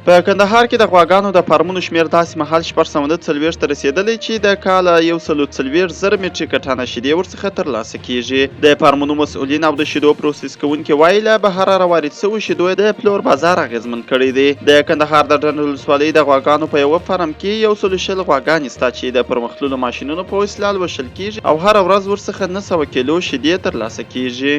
په کندهار کې د غواګانو د فارمونو شمېر داسې مهال 640 ته رسېدلی چې د کاله 140,000 مټریکه ټنه شیدې ورڅخه ترلاسه کېږي. د فارمونو مسؤلین او د شیدو پروسس کوونکي وایي له بهره راوارد شویو شیدو د پلور بازار اغېزمن کړی دی. د کندهار د ډنډ ولسوالۍ د غواګانو په یوه فارم کې 120 غواګانې شته چې د پرمختللو ماشینونو په وسیله لوشل کېږي او هره ورځ ورڅخه 900 کیلو شیدې ترلاسه کېږي.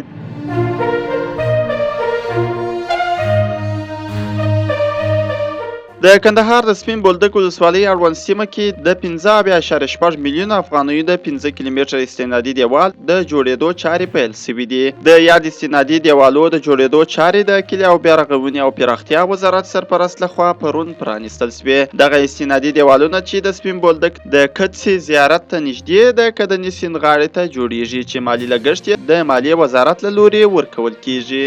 د کندهار د سپین بولدک ولسوالۍ اړوند سیمه کې د 15.6 میلیون افغانیو د 15 کیلومتره استنادي دیوال د جوړېدو چارې پیل شوي دي. د یاد استنادي دیوالو د جوړېدو چارې د کلي او بیارغونې او پراختیا وزارت سرپرست لخوا پرون پرانیستل شوې. دغه استنادي دیوالونه چې د سپین بولدک د کدسي زیارت ته نږدې د کدني سیند غاړې ته جوړیږي چې مالي لګښت یې د مالیې وزارت له لوري ورکول کیږي.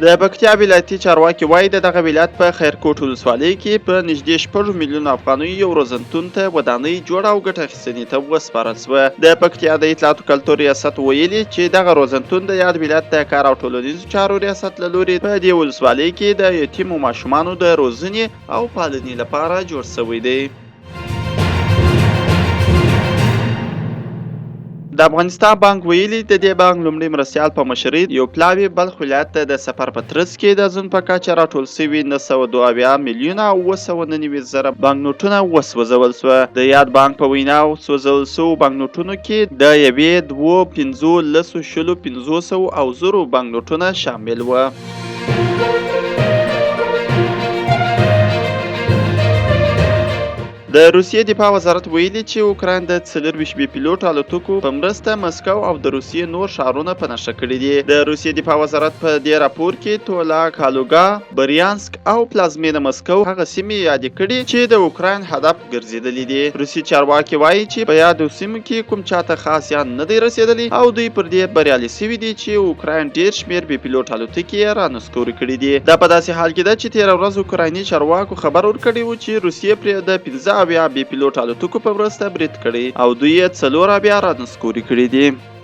د پکتیا ولایتي چارواکي وایي د دغه ولایت په خیرکوټ ولسوالۍ کې په نږدې 6 میلیون افغانیو یو روزنتون ته ودانۍ جوړه او ګټه اخیستنې ته وسپارل شوه. د پکتیا د اطلاعات او کلتور ریاست ویلي چې دغه روزنتون د یاد ولایت د کار او ټولنیزو چارو ریاست له لوري په دې ولسوالۍ کې د یتیمو ماشومانو د روزنې او پالنې لپاره جوړ شوی دی. د افغانستان بانک ویلي د دې بانک لومړي مرستیال په مشرۍ یو پلاوي بلخ ولایت ته د سفر په ترڅ کې د ځون په کچه راټول شوي 902 میلیونه او 999 بانکنوټونه وسوځول شوه. د یاد بانک په وینا سوځول شوو بانکنوټونو کې د 1 2 15 10 شلو 500 او 0 بانکنوټونه شامل وو. د روسیې دفاع وزارت ویلي چې اوکراین د 24 بي پیلوټ الوتکو په مرسته مسکو او د روسیې نور ښارونه په نښه کړي دي. د روسیې دفاع وزارت په دې راپور کې تولا، کالوګا، بریانسک او پلازمینه مسکو هغه سیمې یادې کړي چې د اوکراین هدف ګرځېدلې دي. روسي چارواکي وایي چې په یادو سیمو کې کوم چاته خاص زیان نه دی رسېدلی او دوی پر دې بریالي شوي دي چې اوکراین ډېر شمېر بي پیلوټ الوتکې یې رانسکورې کړي دي. دا په داسې حال کې ده چې تېره ورځ اوکرایني چارواکو خبر ورکړی و چې روسیې پرې د 15 بي پیلوټ الوتکو په مرسته برید کړی او دوی یې 4 بیا رانسکورې کړي دي.